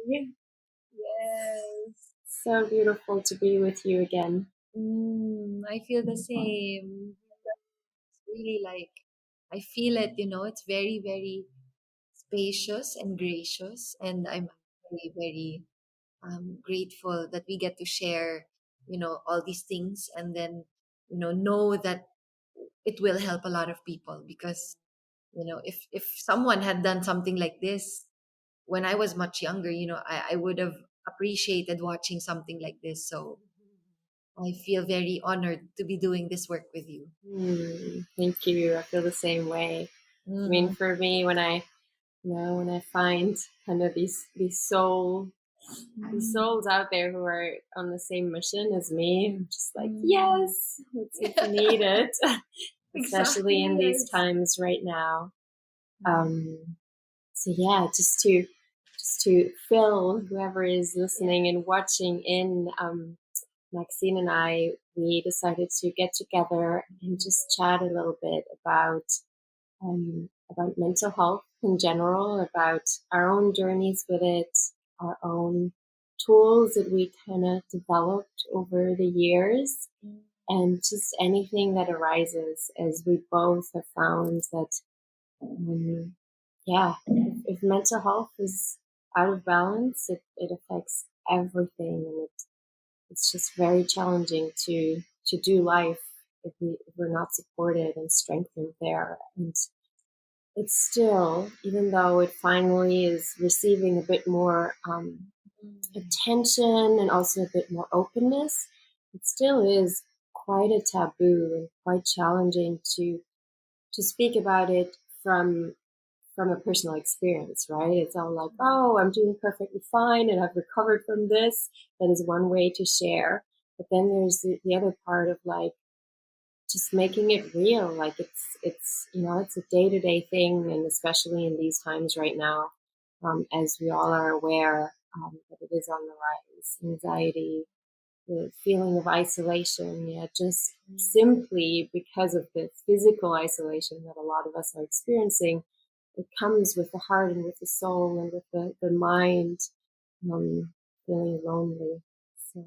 Yes. So beautiful to be with you again. I feel the same. It's really like, I feel it, it's very, very spacious and gracious. And I'm very, very grateful that we get to share, all these things, and then, know that it will help a lot of people. Because, if someone had done something like this when I was much younger, I would have appreciated watching something like this. So I feel very honored to be doing this work with you. Thank you. I feel the same way. I mean, Mm-hmm. for me, when I find kind of these souls out there who are on the same mission as me, I'm just like, yes, it's needed, especially Exactly, in these yes. times right now. So yeah, just to fill whoever is listening and watching in, Maxine and I, we decided to get together and just chat a little bit about mental health in general, about our own journeys with it, our own tools that we kind of developed over the years, and just anything that arises, as we both have found that, um, yeah, if mental health is out of balance, it affects everything, and it's just very challenging to do life if we're not supported and strengthened there. And it's still, even though it finally is receiving a bit more attention and also a bit more openness, it still is quite a taboo and quite challenging to speak about it from a personal experience, right? It's all like, oh, I'm doing perfectly fine and I've recovered from this. That is one way to share. But then there's the other part of like just making it real. Like it's a day-to-day thing, and especially in these times right now, as we all are aware, that it is on the rise. Anxiety, the feeling of isolation, yeah, just simply because of the physical isolation that a lot of us are experiencing, it comes with the heart and with the soul and with the mind, um, feeling lonely. So,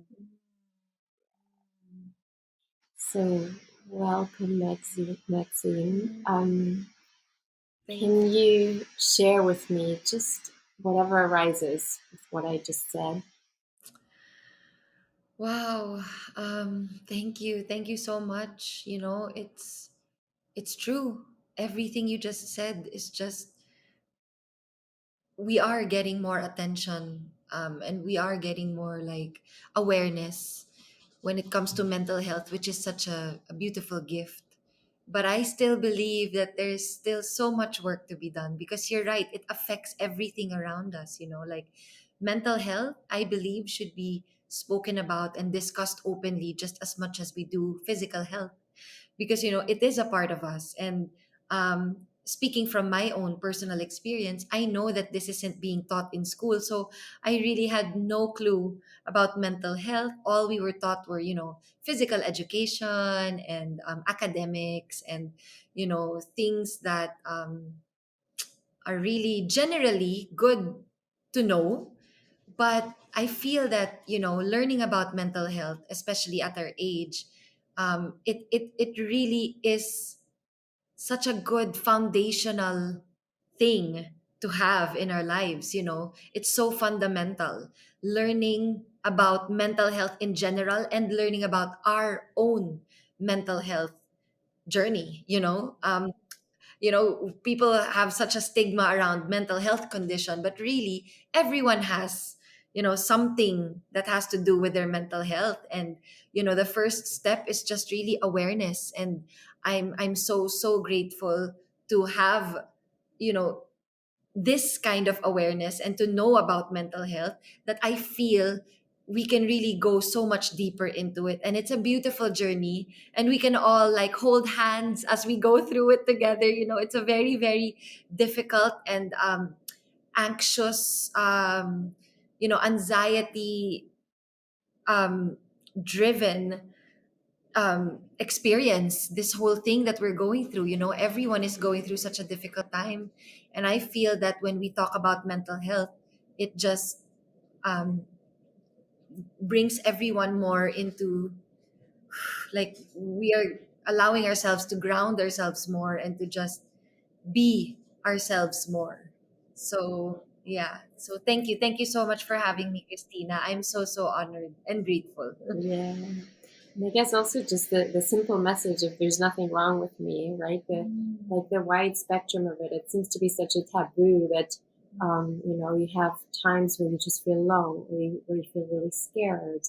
so welcome, Maxine. Thank Can you share with me just whatever arises with what I just said? Wow. Thank you. Thank you so much. It's true. Everything you just said is just, we are getting more attention, and we are getting more like awareness when it comes to mental health, which is such a beautiful gift. But I still believe that there's still so much work to be done, because you're right, it affects everything around us. Like mental health, I believe, should be spoken about and discussed openly just as much as we do physical health, because it is a part of us. And speaking from my own personal experience, I know that this isn't being taught in school. So I really had no clue about mental health. All we were taught were physical education and academics, and things that are really generally good to know. But I feel that learning about mental health, especially at our age, it really is such a good foundational thing to have in our lives. It's so fundamental, learning about mental health in general and learning about our own mental health journey. People have such a stigma around mental health condition, but really everyone has something that has to do with their mental health. And the first step is just really awareness. And I'm so grateful to have you know this kind of awareness and to know about mental health, that I feel we can really go so much deeper into it. And it's a beautiful journey, and we can all like hold hands as we go through it together. It's a very, very difficult and anxious, anxiety um, driven experience, this whole thing that we're going through. Everyone is going through such a difficult time. And I feel that when we talk about mental health, it just um, brings everyone more into, like, we are allowing ourselves to ground ourselves more and to just be ourselves more. So yeah, so thank you so much for having me, Christina. I'm so honored and grateful. Yeah. And I guess also just the simple message of there's nothing wrong with me, right? The like the wide spectrum of it. It seems to be such a taboo that you have times where you just feel alone, where you feel really scared,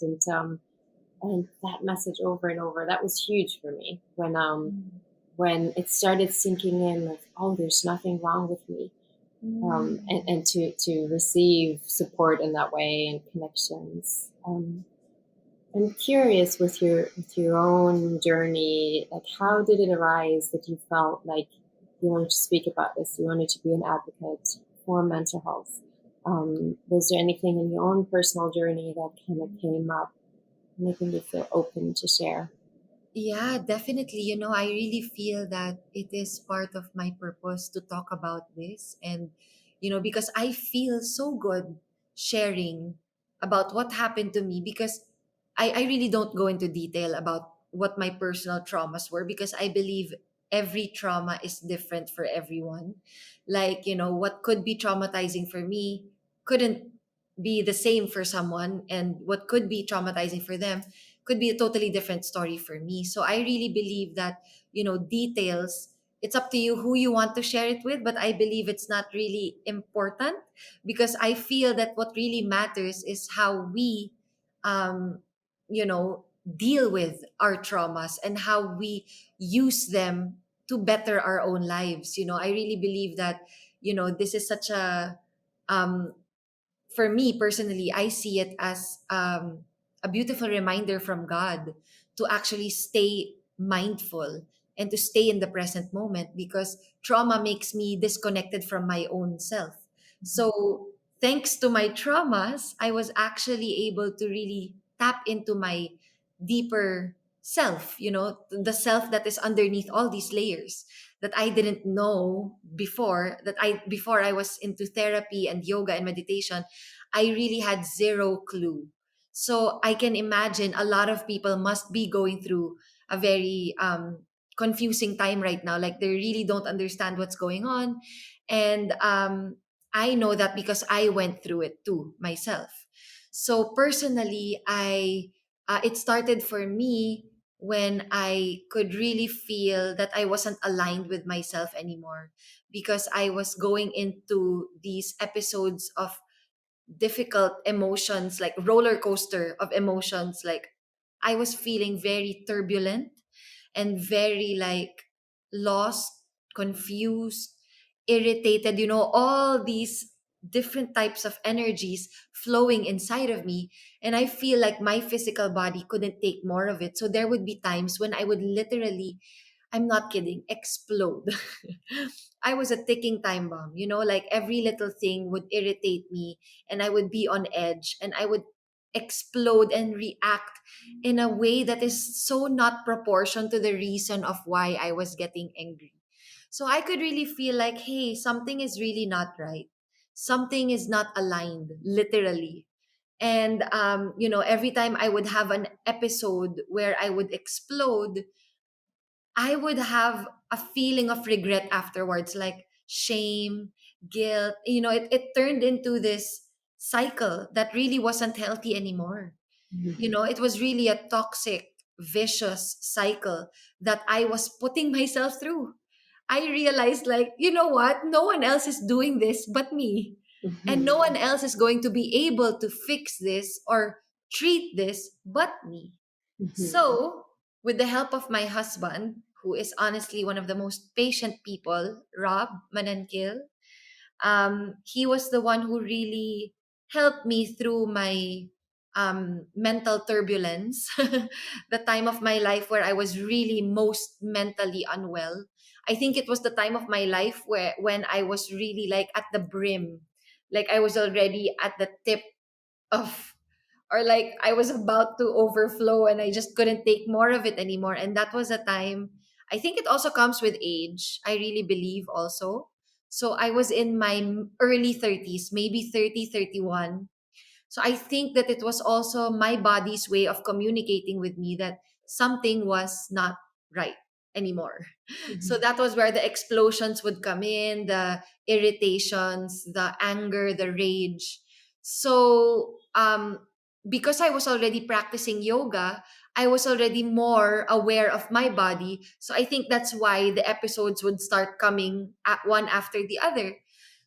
and that message over and over, that was huge for me when it started sinking in, like, oh, there's nothing wrong with me, and to receive support in that way and connections. I'm curious with your own journey, like how did it arise that you felt like you wanted to speak about this, you wanted to be an advocate for mental health? Was there anything in your own personal journey that kind of came up, making you feel open to share? Yeah, definitely. I really feel that it is part of my purpose to talk about this. And, because I feel so good sharing about what happened to me, because I really don't go into detail about what my personal traumas were, because I believe every trauma is different for everyone. Like, what could be traumatizing for me couldn't be the same for someone, and what could be traumatizing for them could be a totally different story for me. So I really believe that, details, it's up to you who you want to share it with, but I believe it's not really important, because I feel that what really matters is how we, um, deal with our traumas and how we use them to better our own lives. I really believe that, this is such um, for me personally, I see it as a beautiful reminder from God to actually stay mindful and to stay in the present moment, because trauma makes me disconnected from my own self. So, thanks to my traumas, I was actually able to really tap into my deeper self, the self that is underneath all these layers that I didn't know before, before I was into therapy and yoga and meditation. I really had zero clue. So I can imagine a lot of people must be going through a very confusing time right now. Like, they really don't understand what's going on. And I know that because I went through it too myself. So personally, it started for me when I could really feel that I wasn't aligned with myself anymore, because I was going into these episodes of difficult emotions, like roller coaster of emotions. Like, I was feeling very turbulent and very, like, lost, confused, irritated, all these different types of energies flowing inside of me. And I feel like my physical body couldn't take more of it. So there would be times when I would literally, I'm not kidding, explode. I was a ticking time bomb, like every little thing would irritate me, and I would be on edge, and I would explode and react in a way that is so not proportion to the reason of why I was getting angry. So I could really feel like, hey, something is really not right. Something is not aligned, literally. And every time I would have an episode where I would explode, I would have a feeling of regret afterwards, like shame, guilt. It turned into this cycle that really wasn't healthy anymore. It was really a toxic, vicious cycle that I was putting myself through. I realized, like, you know what? No one else is doing this but me. And no one else is going to be able to fix this or treat this but me. So, with the help of my husband, who is honestly one of the most patient people, Rob Manankil, he was the one who really helped me through my mental turbulence, the time of my life where I was really most mentally unwell. I think it was the time of my life where when I was really, like, at the brim, like I was already at the tip of, or like I was about to overflow and I just couldn't take more of it anymore. And that was a time, I think it also comes with age. I really believe also. So I was in my early 30s, maybe 30, 31, So I think that it was also my body's way of communicating with me that something was not right anymore. So Mhm. that was where the explosions would come in, the irritations, the anger, the rage. So because I was already practicing yoga, I was already more aware of my body. So I think that's why the episodes would start coming at one after the other.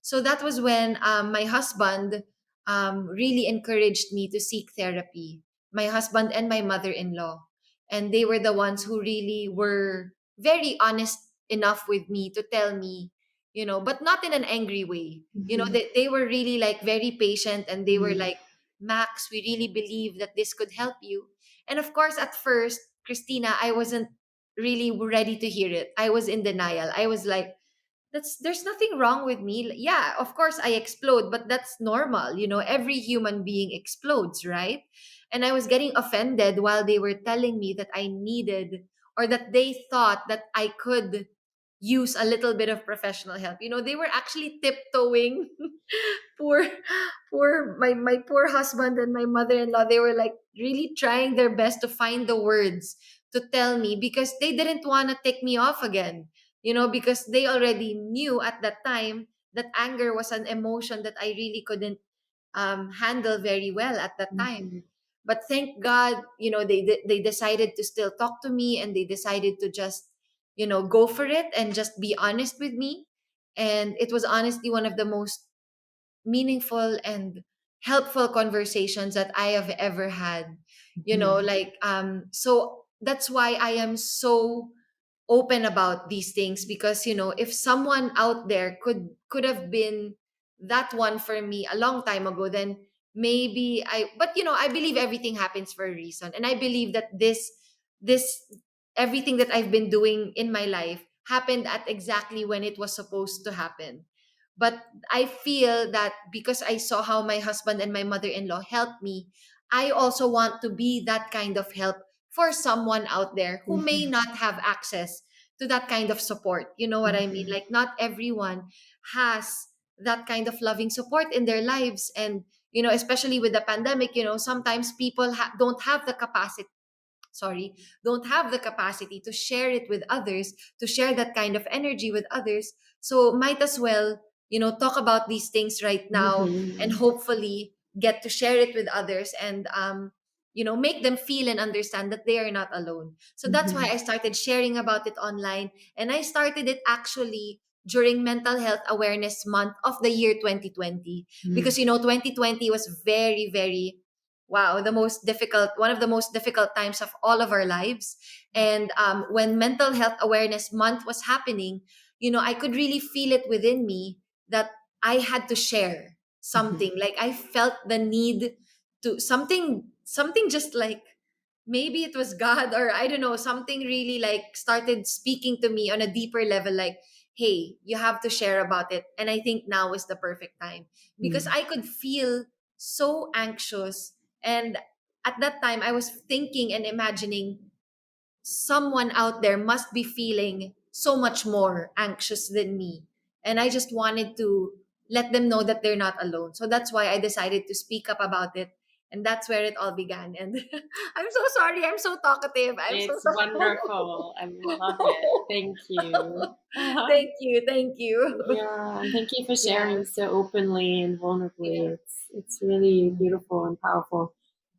So that was when my husband really encouraged me to seek therapy. My husband and my mother-in-law, and they were the ones who really were very honest enough with me to tell me, but not in an angry way. Mhm. They were really like very patient, and they were Mhm. like, Max, we really believe that this could help you. And of course, at first, Christina, I wasn't really ready to hear it. I was in denial. I was like, there's nothing wrong with me. Yeah, of course I explode, but that's normal. Every human being explodes, right? And I was getting offended while they were telling me that I needed, or that they thought that I could use a little bit of professional help. They were actually tiptoeing. poor my poor husband and my mother-in-law, they were like really trying their best to find the words to tell me, because they didn't want to take me off again, because they already knew at that time that anger was an emotion that I really couldn't handle very well at that time. Mhm. But thank God, they decided to still talk to me, and they decided to just, go for it and just be honest with me. And it was honestly one of the most meaningful and helpful conversations that I have ever had. Mhm. So that's why I am so open about these things, because if someone out there could have been that one for me a long time ago, then maybe I believe everything happens for a reason, and I believe that this everything that I've been doing in my life happened at exactly when it was supposed to happen. But I feel that because I saw how my husband and my mother-in-law helped me, I also want to be that kind of help for someone out there who may Mhm. not have access to that kind of support. You know what I mean? Mhm. Like, not everyone has that kind of loving support in their lives. And, especially with the pandemic, sometimes people don't have the capacity, sorry, don't have the capacity to share it with others, to share that kind of energy with others. So might as well, talk about these things right now, and Mhm. hopefully get to share it with others, and make them feel and understand that they are not alone. So that's why Mhm. I started sharing about it online, and I started it actually during Mental Health Awareness Month of the year 2020, Mhm. because 2020 was very, very, wow, one of the most difficult times of all of our lives. And when Mental Health Awareness Month was happening, I could really feel it within me that I had to share Mhm. something. Like, I felt the need to something just like, maybe it was God, or I don't know, something really like started speaking to me on a deeper level, like, hey, you have to share about it. And I think now is the perfect time, because Mhm. I could feel so anxious. And at that time, I was thinking and imagining someone out there must be feeling so much more anxious than me. And I just wanted to let them know that they're not alone. So that's why I decided to speak up about it. And that's where it all began. And I'm so sorry. I'm so talkative. I'm so It's sorry. wonderful. I love it. Thank you. Thank you. Thank you. Yeah, and thank you for Yeah. sharing so openly and Yeah. vulnerably. It's really beautiful and powerful.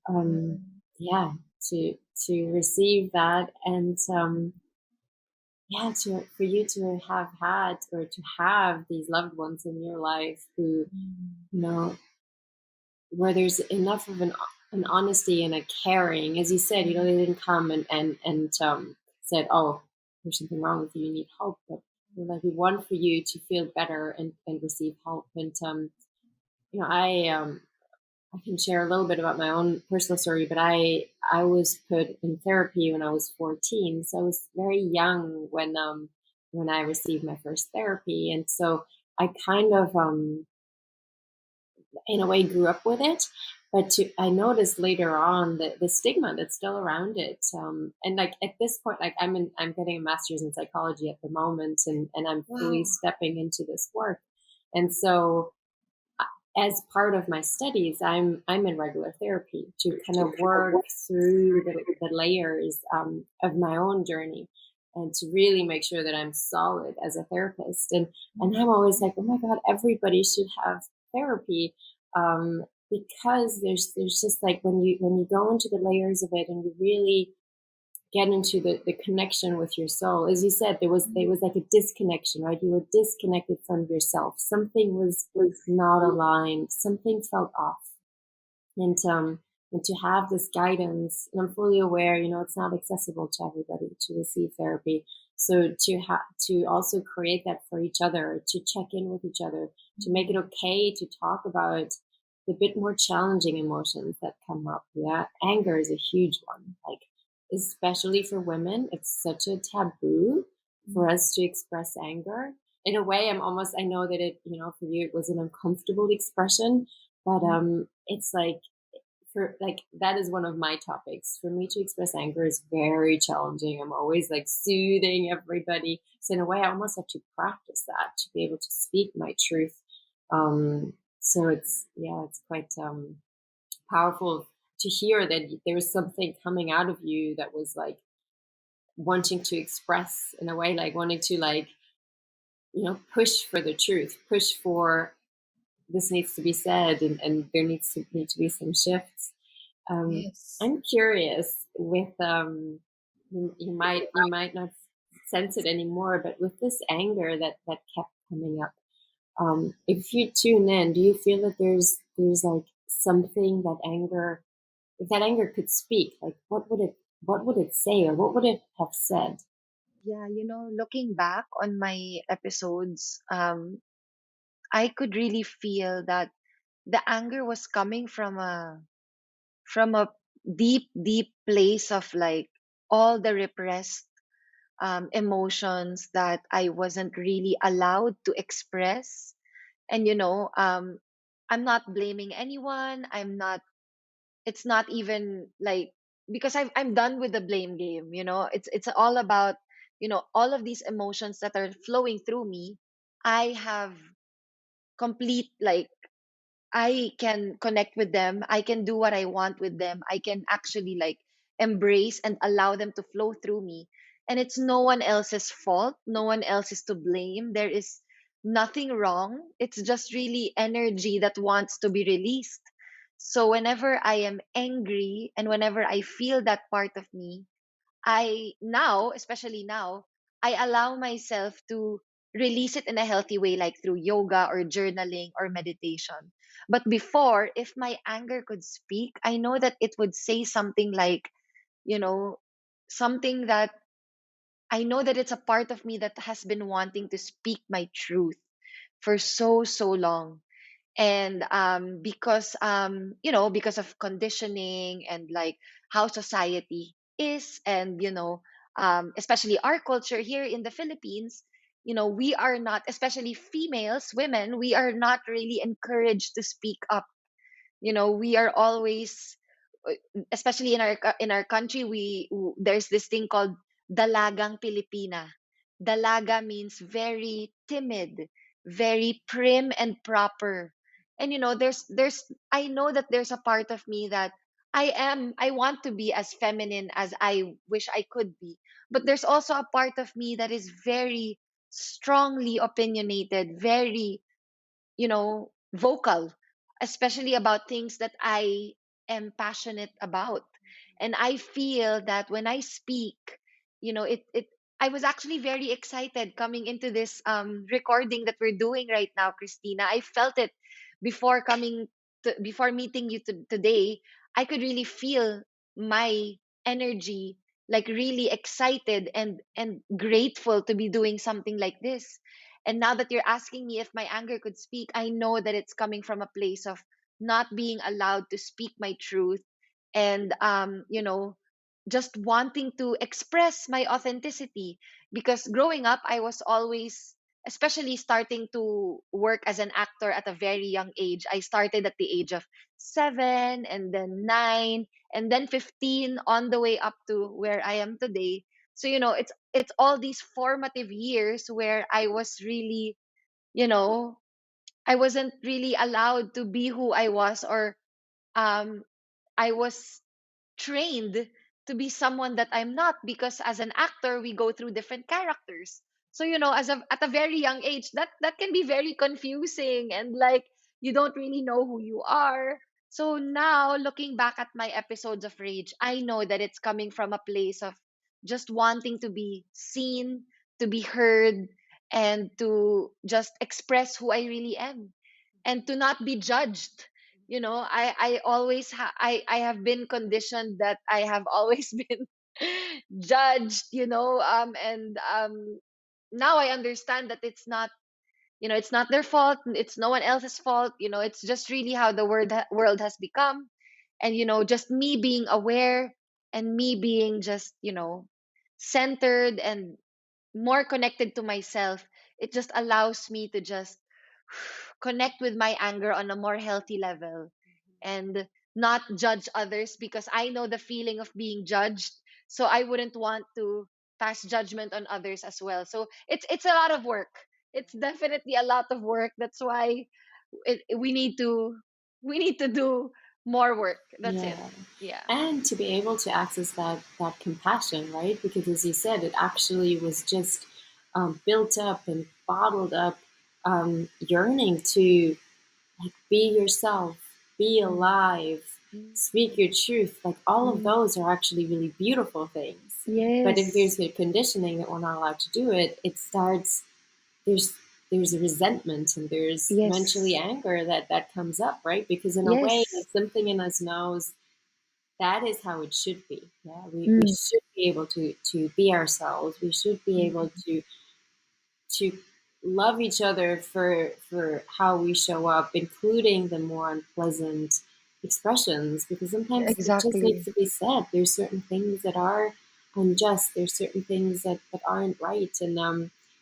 Um, yeah, to receive that, and yeah, to for you to have had or to have these loved ones in your life who, you know, where there's enough of an honesty and a caring, as you said, they didn't come and said, "Oh, there's something wrong with you, you need help," but they're like, "We want for you to feel better and receive help." And you know, I can share a little bit about my own personal story, but I was put in therapy when I was 14, so I was very young when I received my first therapy, and so I kind of in a way grew up with it. But I noticed later on the stigma that's still around it, and like at this point, like I'm getting a master's in psychology at the moment, and I'm fully Wow. stepping into this work, and so as part of my studies, I'm in regular therapy to kind of work through the layers of my own journey, and to really make sure that I'm solid as a therapist. And I'm always like, oh my god, everybody should have therapy, because there's just like when you go into the layers of it and you really get into the connection with your soul. As you said, there was like a disconnection, right? You were disconnected from yourself. Something was not aligned. Something felt off. And to have this guidance, and I'm fully aware, it's not accessible to everybody to receive therapy. So to also create that for each other, to check in with each other, to make it okay to talk about the bit more challenging emotions that come up. Yeah, anger is a huge one. Like, especially for women, it's such a taboo for us to express anger. In a way, I know that for you, it was an uncomfortable expression, but it's like, for like, that is one of my topics. For me to express anger is very challenging. I'm always like soothing everybody. So in a way, I almost have to practice that to be able to speak my truth. So it's quite powerful to hear that there was something coming out of you that was like wanting to express, in a way, like wanting to, like, push for the truth, push for this needs to be said, and there need to be some shifts. Yes. I'm curious with you might not sense it anymore, but with this anger that kept coming up, if you tune in, do you feel that there's like something that anger, if that anger could speak, like what would it say, or what would it have said? Yeah, looking back on my episodes, I could really feel that the anger was coming from a deep, deep place of like all the repressed emotions that I wasn't really allowed to express. And I'm not blaming anyone. It's not even like, because I'm done with the blame game. It's all about all of these emotions that are flowing through me. I have complete, like, I can connect with them. I can do what I want with them. I can actually like embrace and allow them to flow through me. And it's no one else's fault. No one else is to blame. There is nothing wrong. It's just really energy that wants to be released. So whenever I am angry and whenever I feel that part of me, especially now, I allow myself to release it in a healthy way, like through yoga or journaling or meditation. But before, if my anger could speak, I know that it would say something like, you know, something that I know that it's a part of me that has been wanting to speak my truth for so, so long. And because of conditioning and like how society is, and especially our culture here in the Philippines, we are not, especially females, women, we are not really encouraged to speak up. We are always, especially in our country, there's this thing called dalagang Pilipina. Dalaga means very timid, very prim and proper. And there's I know that there's a part of me that I want to be as feminine as I wish I could be. But there's also a part of me that is very strongly opinionated, very vocal, especially about things that I am passionate about. And I feel that when I speak, it I was actually very excited coming into this recording that we're doing right now, Christina. I felt it before meeting you today. I could really feel my energy, like really excited and grateful to be doing something like this. And now that you're asking me if my anger could speak, I know that it's coming from a place of not being allowed to speak my truth, and just wanting to express my authenticity. Because growing up, I was always, especially starting to work as an actor at a very young age. I started at the age of 7, and then 9, and then 15, on the way up to where I am today. So it's all these formative years where I was really, you know I wasn't really allowed to be who I was, or um I was trained to be someone that I'm not, because as an actor we go through different characters. So at a very young age, that can be very confusing, and like you don't really know who you are. So now looking back at my episodes of Rage, I know that it's coming from a place of just wanting to be seen, to be heard, and to just express who I really am, and to not be judged. I have been conditioned that I have always been judged, and now I understand that it's not their fault, it's no one else's fault. It's just really how the world has become. And just me being aware, and me being just centered and more connected to myself, it just allows me to just connect with my anger on a more healthy level, and not judge others, because I know the feeling of being judged. So I wouldn't want to pass judgment on others as well. So it's a lot of work. It's definitely a lot of work. That's why we need to do more work. That's it. Yeah. Yeah. And to be able to access that compassion, right? Because as you said, it actually was just built up and bottled up yearning to like be yourself, be alive, speak your truth. Like all of Mm. those are actually really beautiful things. But if Yes. there's a conditioning that we're not allowed to do it, it starts there's there's a resentment and there's eventually Yes. anger that comes up, right? Because in a way, Yes. like something in us knows that is how it should be. Yeah, we Mm. should be able to be ourselves. We should be able Mm. to love each other for how we show up, including the more unpleasant expressions, because sometimes it just needs Exactly. to be said. There's certain things that are unjust. There's certain things that aren't right. And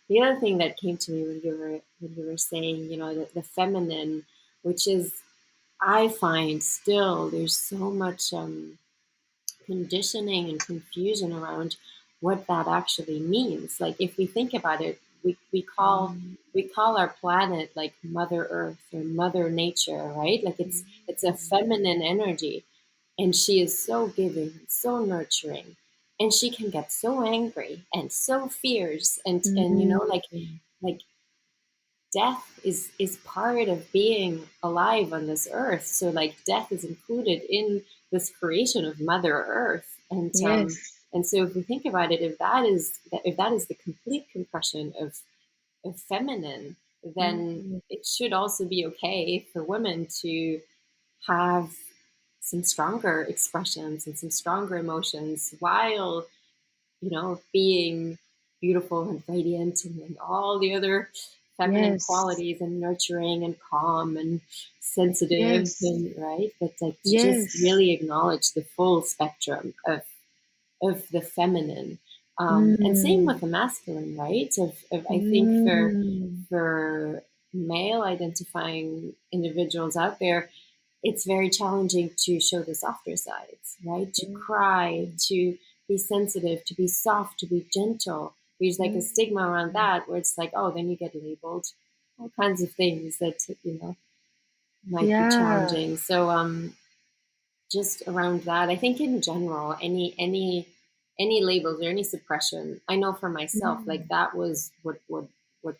the other thing that came to me when you were saying, the feminine, which is I find still there's so much conditioning and confusion around what that actually means. Like if we think about it, we call Mm. we call our planet like Mother Earth or Mother Nature, right? Like it's a Mm. feminine energy, and she is so giving, so nurturing, and she can get so angry and so fierce, and Mm. like death is part of being alive on this earth. So like death is included in this creation of Mother Earth. Yes. And so if we think about it, if that is the complete compression of feminine, then Mm. it should also be okay for women to have some stronger expressions and some stronger emotions while being beautiful and radiant, and all the other feminine Yes. qualities and nurturing and calm and sensitive, Yes. and right, but like to just Yes. really acknowledge the full spectrum of the feminine. And same with Mm. the masculine, right? Of I think Mm. for male identifying individuals out there, it's very challenging to show the softer sides, right? To cry, Mm. to be sensitive, to be soft, to be gentle. There's like a stigma around Mm. that where it's like, oh, then you get labeled all kinds of things that, might be Yeah. challenging. So, just around that, I think in general, any labels or any suppression, I know for myself, like Mm. that was what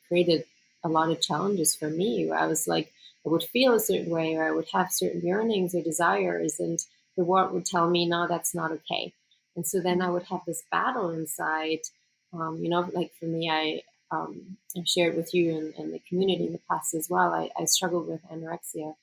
created a lot of challenges for me. I was like, I would feel a certain way, or I would have certain yearnings or desires, and the world would tell me, no, that's not okay. And so then I would have this battle inside. Like for me, I've shared with you and the community in the past as well. I struggled with anorexia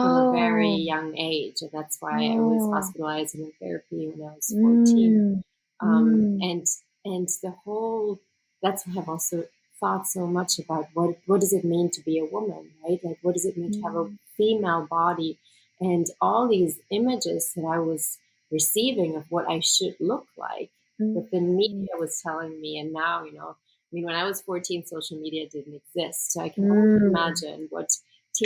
from a very Oh. young age, and that's why I was Oh. hospitalized and in therapy when I was 14. Mm. Um, Mm. and and the whole that's why I've also thought so much about what does it mean to be a woman, right? Like what does it mean to have a Mm. female body, and all these images that I was receiving of what I should look like that the Mm. media was telling me. And now, I mean, when I was 14, social media didn't exist, so I can only Mm. imagine what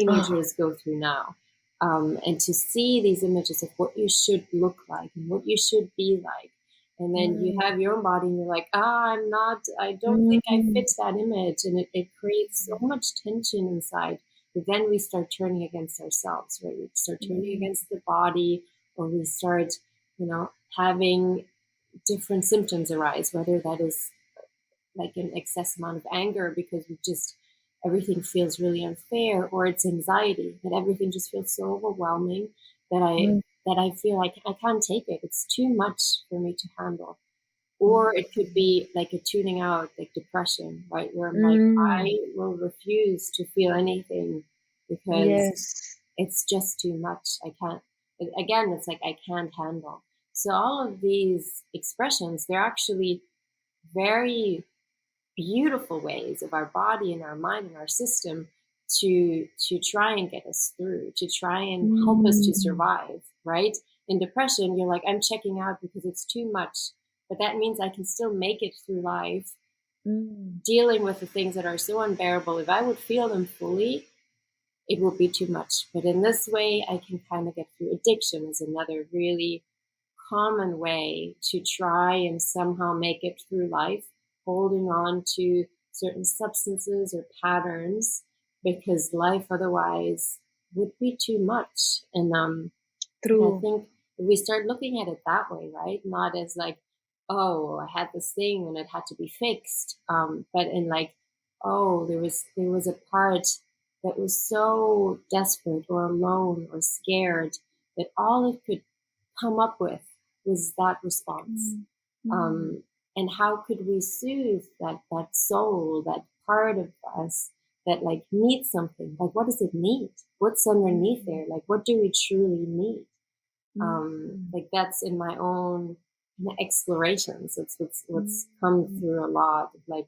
Oh. teenagers go through now. And to see these images of what you should look like and what you should be like, and then you Mm. have your own body and you're like, I'm not, I don't think I Mm. fit that image, and it creates so much tension inside but then we start turning against ourselves, right? We start turning Mm. against the body, or we start, having different symptoms arise, whether that is like an excess amount of anger because we just everything feels really unfair, or it's anxiety that everything just feels so overwhelming that I Mm. that I feel like I can't take it. It's too much for me to handle. Or Mm. it could be like a tuning out, like depression, right? Where I'm like, Mm. I will refuse to feel anything because Yes. it's just too much. I can't. Again, it's like I can't handle. So all of these expressions, they're actually very beautiful ways of our body and our mind and our system to try and get us through, to try and help us to Mm. survive, right? In depression, you're like, I'm checking out because it's too much, but that means I can still make it through life, Mm. dealing with the things that are so unbearable. If I would feel them fully, it would be too much. But in this way, I can kind of get through. Addiction is another really common way to try and somehow make it through life, holding on to certain substances or patterns because life otherwise would be too much. And I True. think if we start looking at it that way, right, not as like, oh, I had this thing and it had to be fixed, but in like, oh, there was a part that was so desperate or alone or scared that all it could come up with was that response. Mm. Mm. Um, and how could we soothe that soul, that part of us that like needs something? Like, what does it need? What's underneath Mm. there? Like, what do we truly need? Mm. Like that's in my own explorations. It's what's come Mm. through a lot. Like,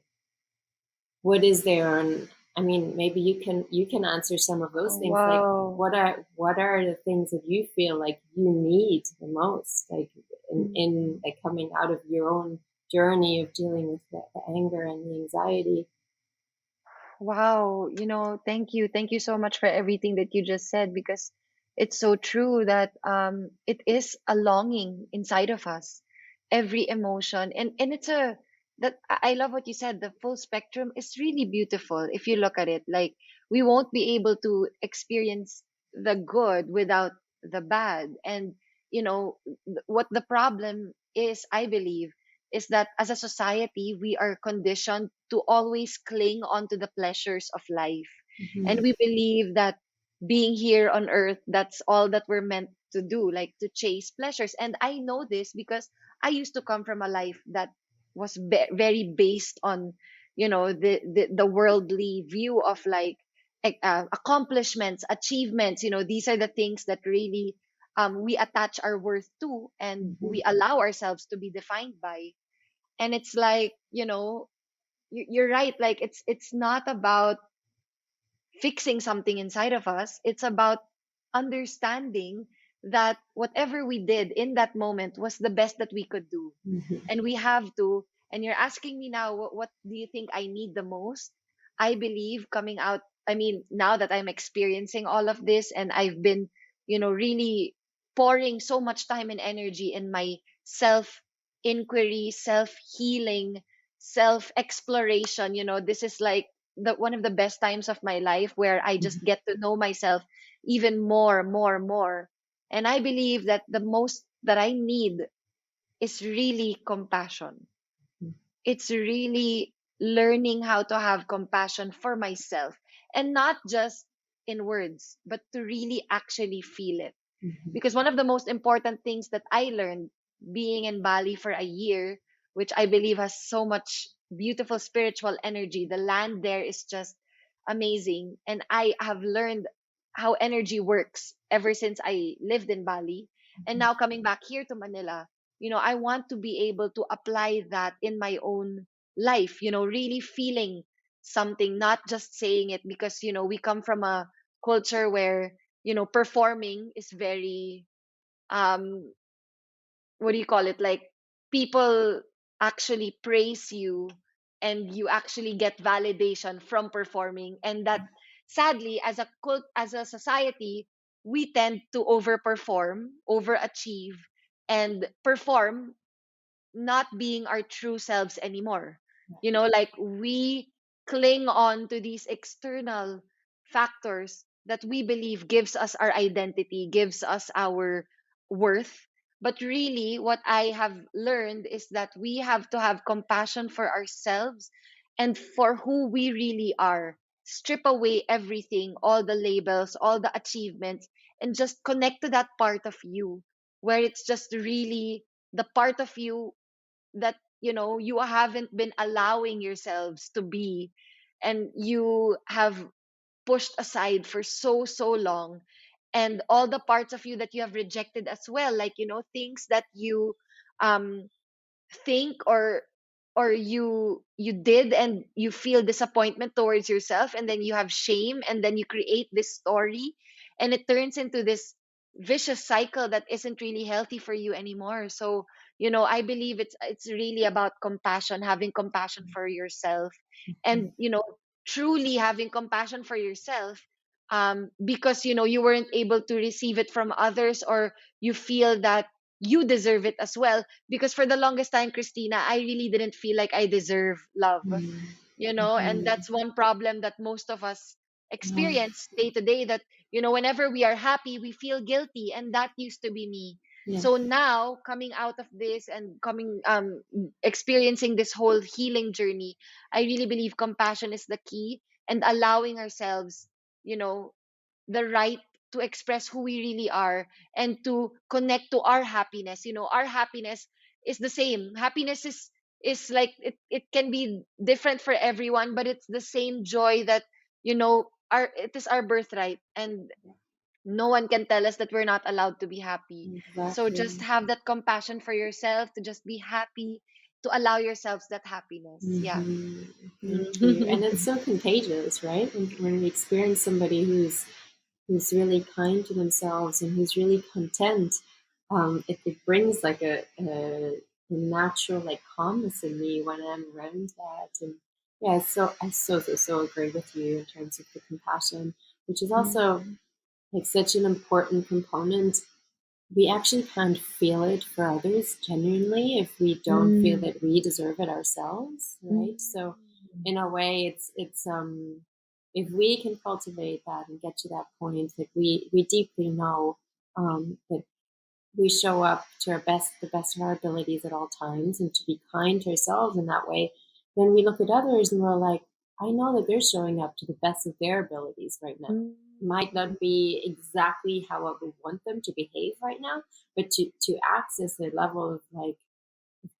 what is there? And I mean, maybe you can answer some of those Oh, things. Like, wow. what are the things that you feel like you need the most? Like in Mm. like coming out of your own journey of dealing with the anger and the anxiety. Wow, thank you. Thank you so much for everything that you just said, because it's so true that it is a longing inside of us. Every emotion, and it's a that I love what you said. The full spectrum is really beautiful if you look at it. Like, we won't be able to experience the good without the bad. And what the problem is, I believe, is that as a society, we are conditioned to always cling on to the pleasures of life. And Mhm. we believe that being here on earth, that's all that we're meant to do, like to chase pleasures. And I know this because I used to come from a life that was very based on, the worldly view of like accomplishments, achievements. These are the things that really we attach our worth to, and Mhm. we allow ourselves to be defined by. And it's like, you're right. Like, it's not about fixing something inside of us. It's about understanding that whatever we did in that moment was the best that we could do. Mhm. And we have to. And you're asking me now, what do you think I need the most? I believe coming out, I mean, now that I'm experiencing all of this, and I've been, really pouring so much time and energy in my self inquiry, self healing, self exploration. This is like the one of the best times of my life, where I just get to know myself even more, more, more. And I believe that the most that I need is really compassion. It's really learning how to have compassion for myself, and not just in words, but to really actually feel it. Mhm. Because one of the most important things that I learned being in Bali for a year, which I believe has so much beautiful spiritual energy, the land there is just amazing. And I have learned how energy works ever since I lived in Bali. And now coming back here to Manila, I want to be able to apply that in my own life, really feeling something, not just saying it, because, we come from a culture where, performing is very, um what do you call it, like, people actually praise you, and you actually get validation from performing. And that, sadly, as a society, we tend to overperform, overachieve, and perform, not being our true selves anymore. Like, we cling on to these external factors that we believe gives us our identity, gives us our worth. But really, what I have learned is that we have to have compassion for ourselves and for who we really are. Strip away everything, all the labels, all the achievements, and just connect to that part of you where it's just really the part of you that you haven't been allowing yourselves to be, and you have pushed aside for so long, and all the parts of you that you have rejected as well, like things that you um think or you did, and you feel disappointment towards yourself, and then you have shame, and then you create this story, and it turns into this vicious cycle that isn't really healthy for you anymore. So I believe it's really about compassion, having compassion for yourself, and truly having compassion for yourself, because you weren't able to receive it from others, or you feel that you deserve it as well, because for the longest time, Christina, I really didn't feel like I deserve love, and Mhm. that's one problem that most of us Yeah. experience day to day, that whenever we are happy, we feel guilty, and that used to be me. Yeah. So now, coming out of this and coming experiencing this whole healing journey, I really believe compassion is the key, and allowing ourselves, you know the right to express who we really are, and to connect to our happiness. Our happiness is the same. Happiness is like, it can be different for everyone, but it's the same joy that our it is our birthright, and no one can tell us that we're not allowed to be happy. So just Exactly. have that compassion for yourself, to just be happy, to allow yourselves that happiness. Yeah. Hmm. Thank you. And it's so contagious, right? When we experience somebody who's really kind to themselves and who's really content, it brings like a natural like calmness in me when I'm around that. And yeah, so I so agree with you in terms of the compassion, which is also Mhm. like such an important component. We actually can't feel it for others genuinely if we don't feel Mm. that we deserve it ourselves, right? So Mm. in a way it's if we can cultivate that and get to that point that we deeply know that we show up to the best of our abilities at all times, and to be kind to ourselves in that way, then we look at others and we're like, I know that they're showing up to the best of their abilities right now. Might Mm. not be exactly how I would want them to behave right now, but to access a level of like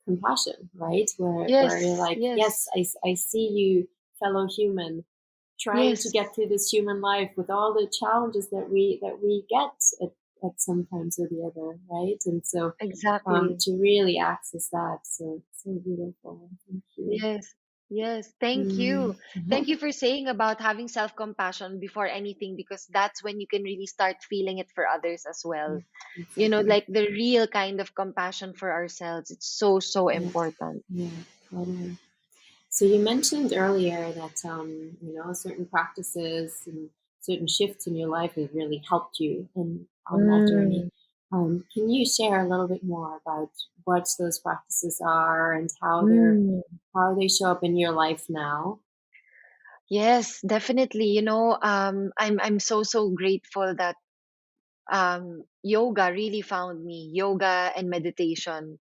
compassion, right? Where you're Yes, like, yes, yes, I see you, fellow human, trying to yes, get through this human life with all the challenges that we get at some times or the other, right? And so exactly. to really access that, so beautiful. Thank you. Yes, yes. Thank Mm. you. Thank you for saying about having self compassion before anything, because that's when you can really start feeling it for others as well. Exactly. Like the real kind of compassion for ourselves. It's so Yeah, important. yeah, totally. So you mentioned earlier that certain practices and certain shifts in your life have really helped you in on that journey. Mm, Can you share a little bit more about what those practices are and mm. how they show up in your life now? Yes, definitely. I'm so grateful that yoga really found me, yoga and meditation.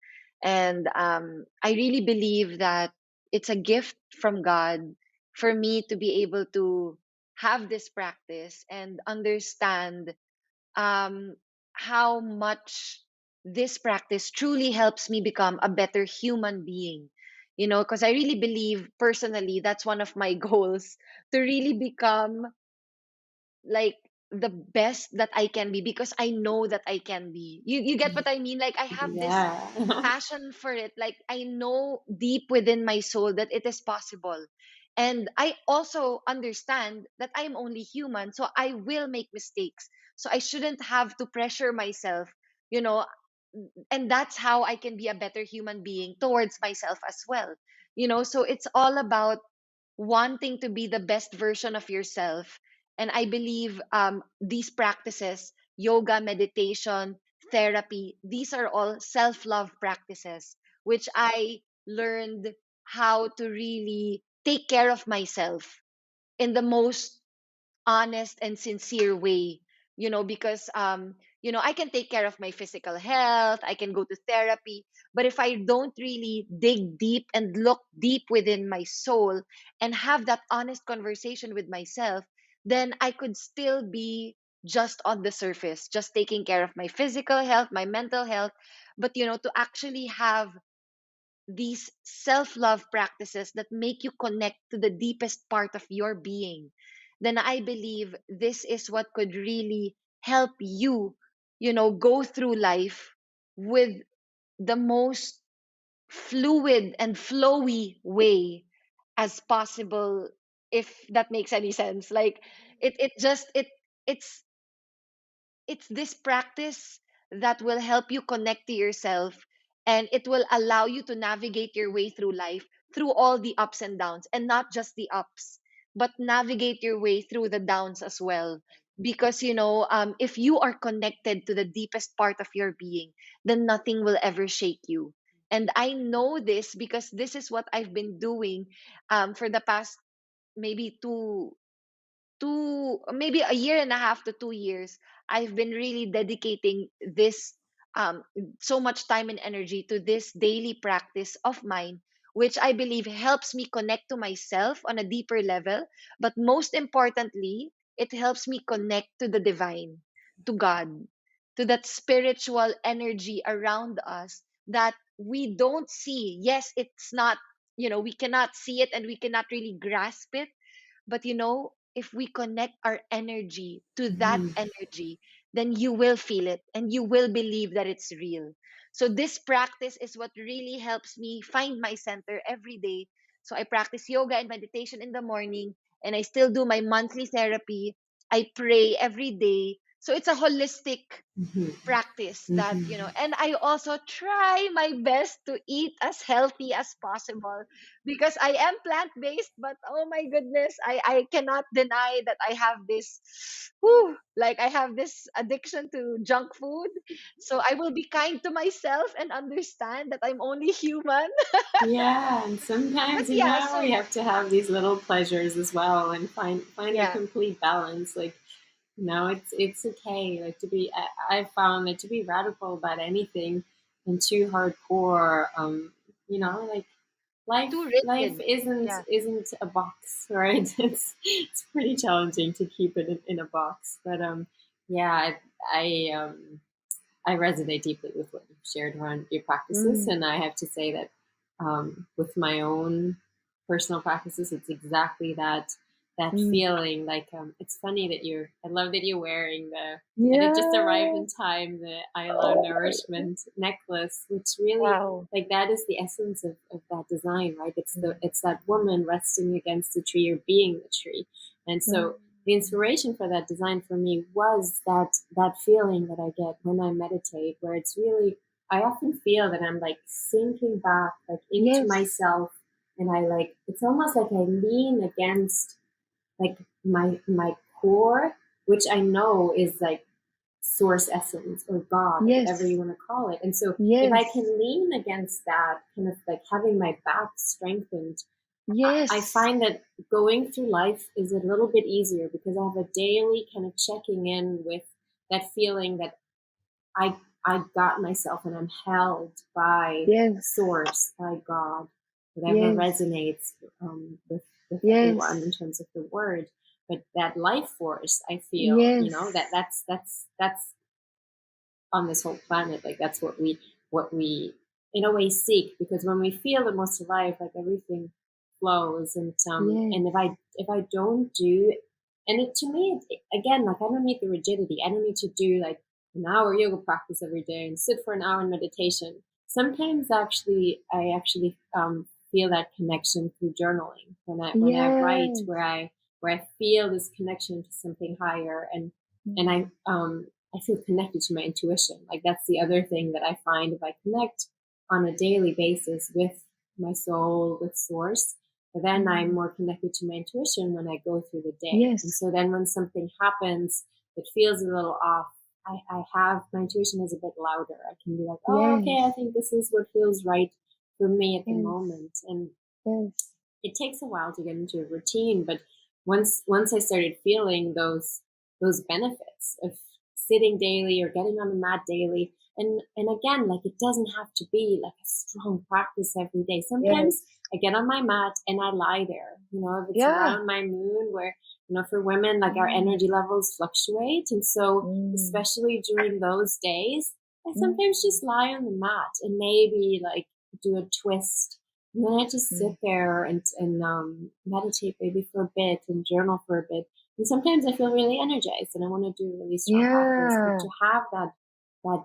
And I really believe that it's a gift from God for me to be able to have this practice and understand um, how much this practice truly helps me become a better human being. Because I really believe personally that's one of my goals, to really become like the best that I can be, because I know that I can be. You get what I mean? Like I have this Yeah. passion for it. Like I know deep within my soul that it is possible. And I also understand that I'm only human, so I will make mistakes. So I shouldn't have to pressure myself, you know, and that's how I can be a better human being towards myself as well. So it's all about wanting to be the best version of yourself. And I believe these practices, yoga, meditation, therapy, these are all self love practices, which I learned how to really take care of myself in the most honest and sincere way, because I can take care of my physical health, I can go to therapy, but if I don't really dig deep and look deep within my soul and have that honest conversation with myself, then I could still be just on the surface, just taking care of my physical health, my mental health. But to actually have these self love practices that make you connect to the deepest part of your being, then I believe this is what could really help you, go through life with the most fluid and flowy way as possible, if that makes any sense. Like, it just it's this practice that will help you connect to yourself, and it will allow you to navigate your way through life, through all the ups and downs, and not just the ups, but navigate your way through the downs as well. Because if you are connected to the deepest part of your being, then nothing will ever shake you. And I know this because this is what I've been doing for the past maybe maybe a year and a half to 2 years. I've been really dedicating this um so much time and energy to this daily practice of mine, which I believe helps me connect to myself on a deeper level, but most importantly, it helps me connect to the divine, to God, to that spiritual energy around us that we don't see. Yes, it's not, we cannot see it and we cannot really grasp it, but if we connect our energy to that Mhm. energy, then you will feel it and you will believe that it's real. So this practice is what really helps me find my center every day. So I practice yoga and meditation in the morning, and I still do my monthly therapy. I pray every day. So it's a holistic Mhm. practice that, Mhm. and I also try my best to eat as healthy as possible, because I am plant based, but oh my goodness, I cannot deny that I have this like I have this addiction to junk food. So I will be kind to myself and understand that I'm only human. Yeah, and But sometimes yeah, so we have to have these little pleasures as well and find a yeah. complete balance. Like, it's okay. Like, to be, I found that to be radical about anything and too hardcore, like, Too life rigid. Yeah. isn't a box, right? It's pretty challenging to keep it in a box. But yeah, I resonate deeply with what you've shared around your practices, Mm. and I have to say that with my own personal practices, it's exactly that Mm. feeling. Like, it's funny that I love that you're wearing and it just arrived Yeah. in time, the I Love Oh my Nourishment necklace, which really, wow. like, that is the essence of that design, right? Mm. It's that woman resting against the tree or being the tree, and so the inspiration for that design for me was that feeling that I get when I meditate, where it's really, I often feel that I'm like sinking back like into Yes. myself, and I like, it's almost like I lean against like my core, which I know is like source essence or God or whatever you Yes. want to call it. And so if I Yes. can lean against that, kind of like having my back strengthened, I Yes. find that going through life is a little bit easier because I have a daily kind of checking in with that feeling that I I got myself and I'm held by Yes. source, by God, whatever Yes. resonates with everyone Yes. in terms of the word. But that life force, I feel, Yes. that's on this whole planet. Like, that's what we in a way seek, because when we feel the most alive, like, everything flows. And Yes. if I don't do, and it, to me, again, like, I don't need the rigidity. I don't need to do like an hour yoga practice every day and sit for an hour in meditation. Sometimes actually I actually feel that connection through journaling, when I write, Yes. where I feel this connection to something higher, and I feel connected to my intuition. Like, that's the other thing that I find: if I connect on a daily basis with my soul, with source, then I'm Mm. more connected to my intuition when I go through the day. And Yes. so then when something happens that feels a little off, I have, my intuition is a bit louder. I can be like, oh, okay, I Yes. think this is what feels right for me at the Yes. moment. And Yes. it takes a while to get into a routine, but once I started feeling those benefits of sitting daily or getting on the mat daily, and again, like, it doesn't have to be like a strong practice every day. Sometimes Yes. I get on my mat and I lie there. If it's Yeah. around my moon, where for women, like, our Mm. energy levels fluctuate, and so Mm. especially during those days, I sometimes Mm. just lie on the mat and maybe like do a twist, and then I just sit Mm. there and meditate maybe for a bit and journal for a bit. And sometimes I feel really energized and I want to do a really strong practice. But Yeah. to have that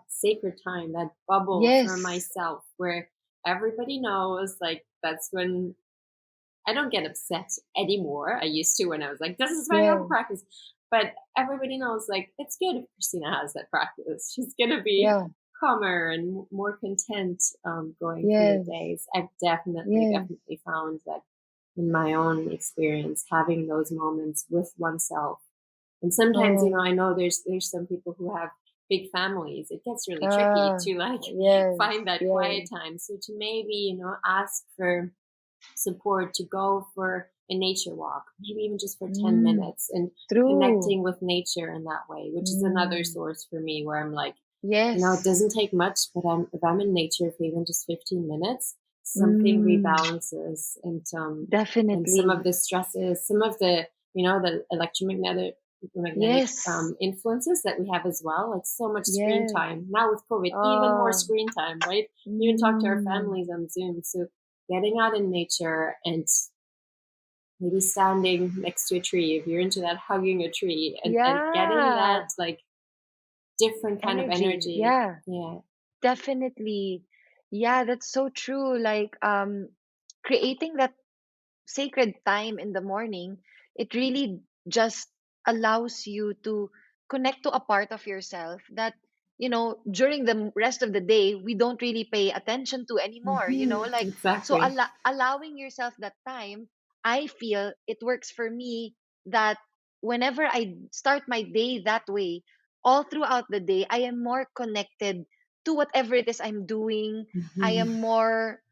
sacred time, that bubble for Yes. myself where everybody knows, like, that's when I don't get upset anymore. I used to, when I was like, this is my Yeah. yoga practice. But everybody knows, like, it's good if Christina has that practice. She's going to be Yeah. calmer and more content going through the Yes. days. I've definitely, Yes. definitely found that in my own experience, having those moments with oneself. And sometimes, Oh. I know there's some people who have big families. It gets really tricky Ah. to, like, Yes. find that Yes. quiet time. So to maybe, ask for support to go for a nature walk, maybe even just for 10 Mm. minutes, and True. connecting with nature in that way, which is another Mm. source for me where I'm like, it Yes. doesn't take much, but if I'm in nature for even just 15 minutes, something Mm. rebalances, and some of Definitely. the stresses, some of the electromagnetic Yes. influences that we have as well, like so much screen Yes. time now with COVID, even more Oh. screen time, right? Even talk to our Mm. families on Zoom. So getting out in nature and maybe standing next to a tree, if you're into that, hugging a tree, and getting that, Yeah. like, different kind of Energy. energy. Yeah. Yeah. Definitely. Yeah, that's so true. Like, creating that sacred time in the morning, it really just allows you to connect to a part of yourself that, during the rest of the day, we don't really pay attention to anymore, like, so Exactly. allowing yourself that time, I feel it works for me that whenever I start my day that way, all throughout the day, I am more connected to whatever it is I'm doing. I Hmm. am more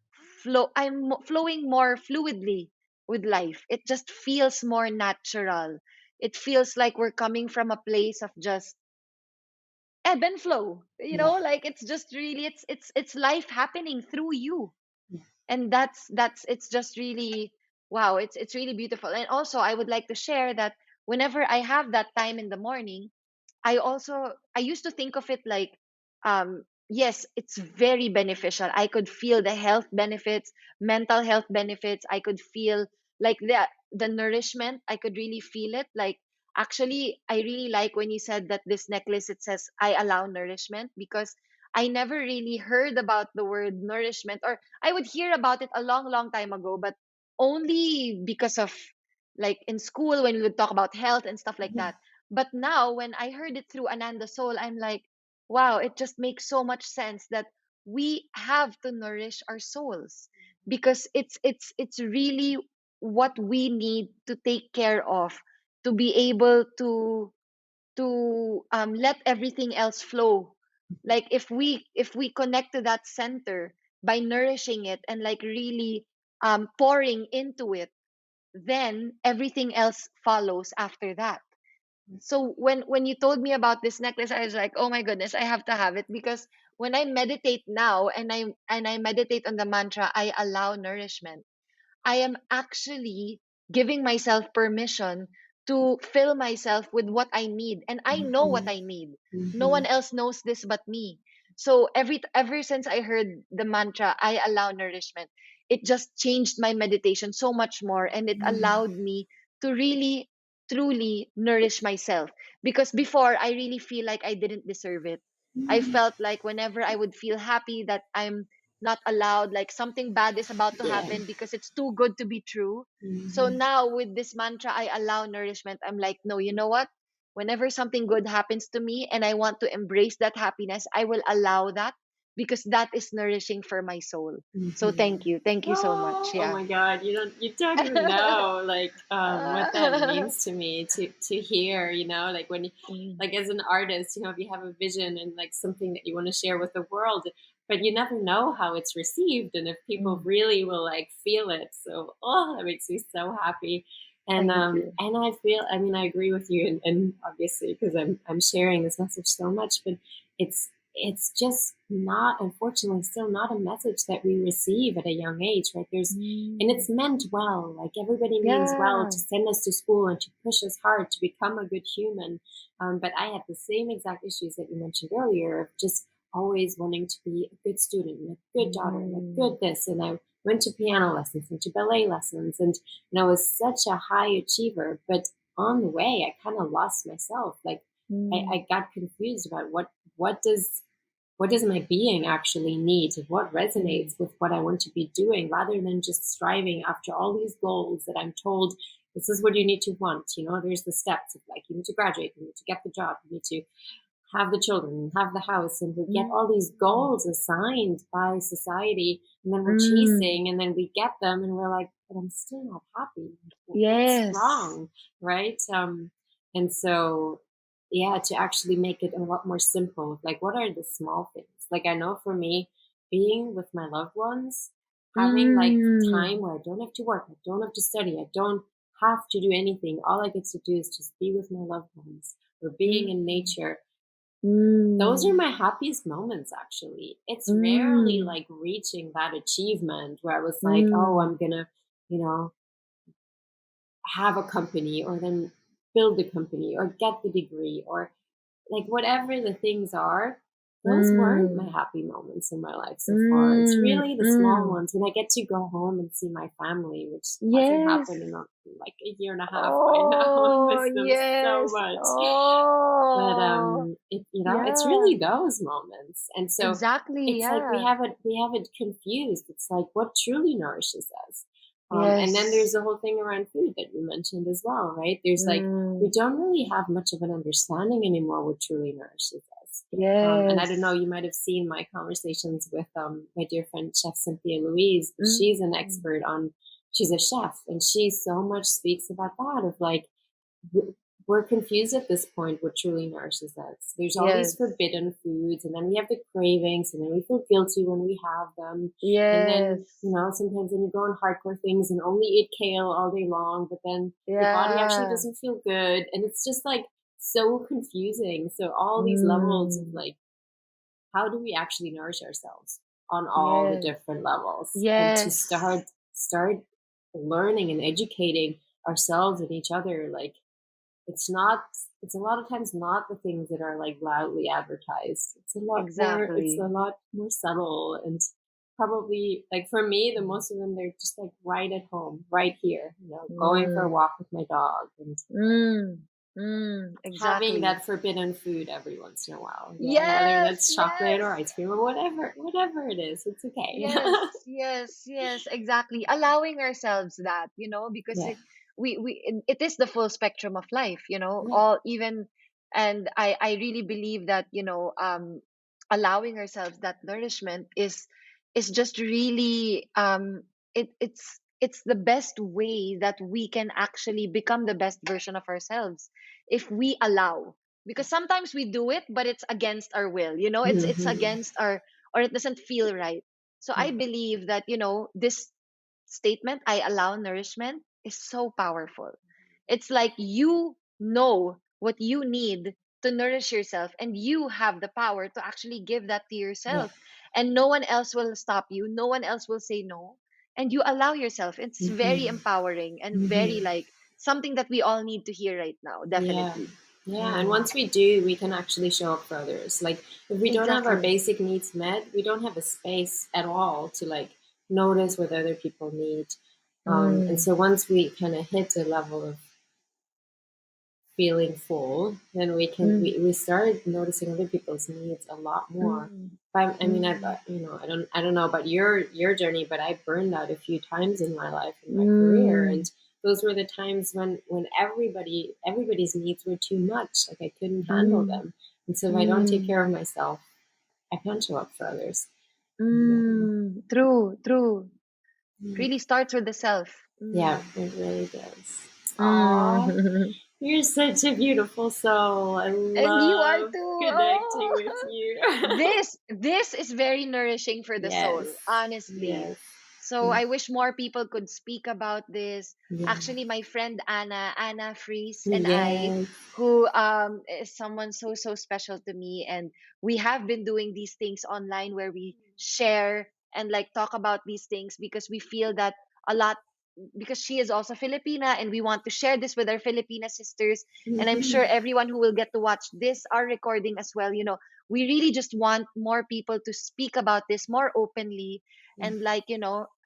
flowing more fluidly with life. It just feels more natural. It feels like we're coming from a place of just ebb and flow. Yeah. Like, it's just really, it's life happening through you. Yeah. And that's it's just really, wow, it's really beautiful. And also, I would like to share that whenever I have that time in the morning, I used to think of it like, yes, it's very beneficial. I could feel the health benefits, mental health benefits. I could feel like the nourishment. I could really feel it. Like, actually, I really like when you said that this necklace, it says I allow nourishment, because I never really heard about the word nourishment, or I would hear about it a long, long time ago, but only because of, like, in school when we would talk about health and stuff like Yeah. that. But now, when I heard it through Ananda Soul, I'm like, wow, it just makes so much sense that we have to nourish our souls, because it's really what we need to take care of, to be able to let everything else flow. Like, if we connect to that center by nourishing it and, like, really pouring into it, then everything else follows after that. So when you told me about this necklace, I was like, oh my goodness, I have to have it, because when I meditate now, and I meditate on the mantra, I allow nourishment, I am actually giving myself permission to fill myself with what I need. And I know what Hmm. I need. No Hmm. one else knows this but me. So ever since I heard the mantra, I allow nourishment, it just changed my meditation so much more. And it allowed me to really, truly nourish myself. Because before, I really feel like I didn't deserve it. I felt like whenever I would feel happy, that I'm not allowed, like something bad is about to Yeah. happen because it's too good to be true. So Hmm. now, with this mantra, I allow nourishment, I'm like, no, you know what, whenever something good happens to me and I want to embrace that happiness, I will allow that, because that is nourishing for my soul. So Hmm. thank you so much. Oh Yeah. my God, you don't even know, like, what that means to me, to hear, like, when you, Mm, like, as an artist, if you have a vision and, like, something that you want to share with the world, but you never know how it's received and if people mm, really will, like, feel it. So, oh, that makes me so happy. Thank you. and I feel, I mean, I agree with you, and obviously because I'm sharing this message so much, but it's just not, unfortunately, still not a message that we receive at a young age, right? And Mm. it's meant well, like everybody means well Yeah. to send us to school and to push us hard to become a good human. But I had the same exact issues that you mentioned earlier of just always wanting to be a good student and a good daughter and a Mm. good this, and I went to piano lessons and to ballet lessons, and I was such a high achiever, but on the way, I kind of lost myself. Like Mm. I got confused about what does what does my being actually need and what Mm. resonates with what I want to be doing, rather than just striving after all these goals that I'm told this is what you need to want. You know, there's the steps of like you need to graduate, you need to get the job, you need to have the children, have the house, and we get all these Mm. goals assigned by society, and then we're Mm. chasing, and then we get them, and we're like, but I'm still not happy. What's Yes. wrong, right? And so, yeah, to actually make it a lot more simple, like what are the small things? Like I know for me, being with my loved ones, having like time Mm. where I don't have to work, I don't have to study, I don't have to do anything. All I get to do is just be with my loved ones or being in Mm. nature. Those are Mm. my happiest moments, actually. It's rarely Mm. like reaching that achievement where I was like, oh, Mm. I'm gonna, you know, have a company or then build a company or get the degree or like whatever the things are. Those weren't my Mm. happy moments in my life so far. It's Mm. really the small Mm. ones when I get to go home and see my family, which hasn't Yes. happened in like a year and a half by now. I Oh, miss them so yes. much. But Oh, it's yeah. really those moments. And so Exactly. it's like Yeah. we have it confused. It's like what truly nourishes us. And then there's Yes. the whole thing around food that you mentioned as well, right? There's like we Mm. don't really have much of an understanding anymore what truly nourishes us. And I don't know, Yes. you might have seen my conversations with my dear friend Chef Cynthia Louise. She's an Mm. expert on, she's a chef, and she so much speaks about that of like we're confused at this point what truly nourishes us. There's all these Yes. forbidden foods, and then we have the cravings, and then we feel guilty when we have them. And then, Yes. sometimes when you go on hardcore things and only eat kale all day long, but then your body actually Yeah. doesn't feel good. And it's just like so confusing. So, all these levels of Mm. like, how do we actually nourish ourselves on all the Yes. different levels? And to Yes. start learning and educating ourselves and each other, like, it's not, it's a lot of times not the things that are like loudly advertised. It's a Exactly. lot more subtle, and probably like for me, the most of them, they're just like right at home, right here, going for a Mm. walk with my dog and Mm. Mm. having Exactly. that forbidden food every once in a while. Yeah. Whether Yes. that's chocolate or Yes. ice cream or whatever it is, it's okay. Yes, yes, yes, exactly. Allowing ourselves that, because Yeah. it is the full spectrum of life, Yeah. all even, and I really believe that, allowing ourselves that nourishment is just really it's the best way that we can actually become the best version of ourselves if we allow, because sometimes we do it but it's against our will, it's Hmm. against our, or it doesn't feel right. So I Yeah. believe that, this statement, I allow nourishment, is so powerful. It's like you know what you need to nourish yourself, and you have the power to actually give that to Yeah. yourself. And no one else will stop you, no one else will say no. And you allow yourself. It's very Hmm. empowering and very Hmm. like something that we all need to hear right now, Yeah. definitely. Yeah. And Mm, once we do, we can actually show up for others. Like, if we don't have our exactly. basic needs met, we don't have a space at all to like notice what other people need. And Mm, so once we kind of hit a level of feeling full, then mm, we start noticing other people's needs a lot more. mm, I mean, mm, I don't know about your journey, but I burned out a few times in my life and my career, mm, and those were the times when everybody's needs were too much. Like I couldn't handle mm, them, and so if I don't take mm. care of myself, I can't show up for others. And, True, true. yeah, Really starts with the self. yeah, Mm. it really does. Aw. Mm. You're such a beautiful soul. I And you are love too. connecting with Oh, you. this is very nourishing for the soul, Yes. honestly. Yes. So Yeah. I wish more people could speak about this. Yeah. Actually, my friend Anna Fries, and I, Yes. who is someone so special to me, and we have been doing these things online where we share and like talk about these things because we feel that a lot, because she is also Filipina and we want to share this with our Filipina sisters. And I'm sure Mhm. everyone who will get to watch this, our recording as well, we really just want more people to speak about this more openly, and like,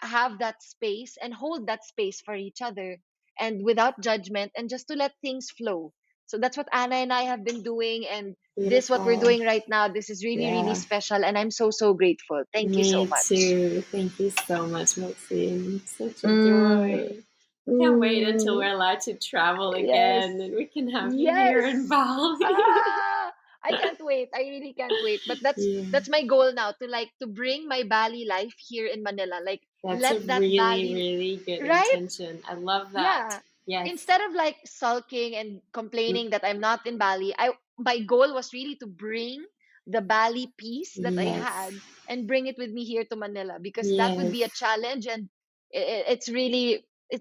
have that space and hold that space for each other, and without judgment, and just to let things flow. So that's what Anna and I have been doing, and this what we're Beautiful. doing right now. This is really Yeah. special, and I'm so grateful. Thank you so Me much. too. Thank you so much, Maxine. Such a Mm, joy. I can't wait until mm, we're allowed to travel yes. again and we can have you here in Yes. Bali. Ah, I can't wait. I really can't wait. But that's Yeah. that's my goal now, to like to bring my Bali life here in Manila. Like, That's let a that really, Bali, really good right? intention. I love that. Yeah. Yes. Instead of like sulking and Mm, complaining that I'm not in Bali, I my goal was really to bring the Bali peace that I yes. had and bring it with me here to Manila, because that would Yes. be a challenge, and it's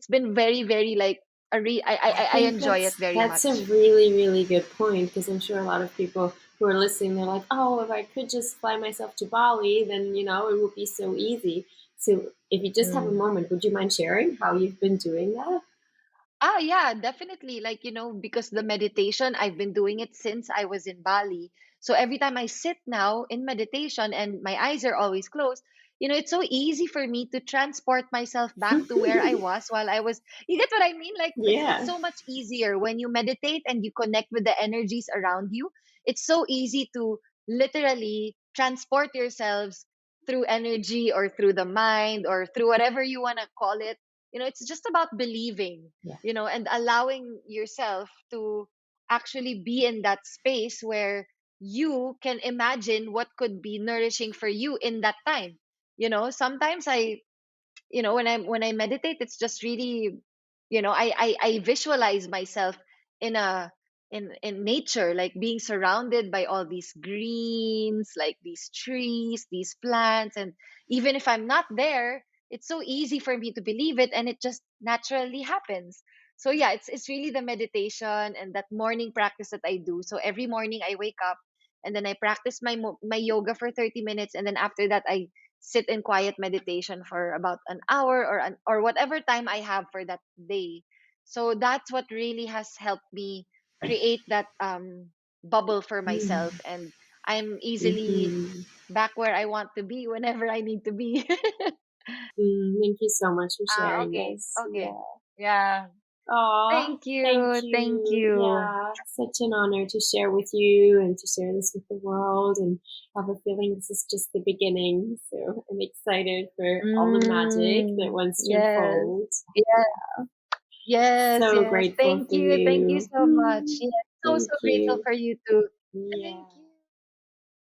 been very like I I think enjoy it very that's a much. really, really good point because I'm sure a lot of people who are listening, they're like, oh, if I could just fly myself to Bali, then, it would be so easy. So if you just have a Mm. moment, would you mind sharing how you've been doing that? Ah, yeah, definitely. Like, because the meditation, I've been doing it since I was in Bali. So every time I sit now in meditation and my eyes are always closed, it's so easy for me to transport myself back to where I was while I was. You get what I mean? Like, it's yeah. so much easier when you meditate and you connect with the energies around you. It's so easy to literally transport yourselves through energy, or through the mind, or through whatever you want to call it. It's just about believing, Yeah. and allowing yourself to actually be in that space where you can imagine what could be nourishing for you in that time. Sometimes when I meditate, it's just really, I visualize myself in a in nature, like being surrounded by all these greens, like these trees, these plants. And even if I'm not there, it's so easy for me to believe it, and it just naturally happens. So yeah, it's really the meditation and that morning practice that I do. So every morning I wake up, and then I practice my yoga for 30 minutes, and then after that I sit in quiet meditation for about an hour, or whatever time I have for that day. So that's what really has helped me create that bubble for myself, Mm-hmm. and I'm easily Mm-hmm. back where I want to be whenever I need to be. Thank you so much for Ah, sharing okay. this. Okay. Yeah. Yeah. Aw, Thank thank you. Thank you. you. Yeah, such an honor to share with you and to share this with the world. And I have a feeling this is just the beginning. So I'm excited for all the magic that wants to Yes. unfold. Yes. Yes, So yes. grateful Thank for you. Thank you you. so much. Yes. So Thank grateful you. for you too. Yeah.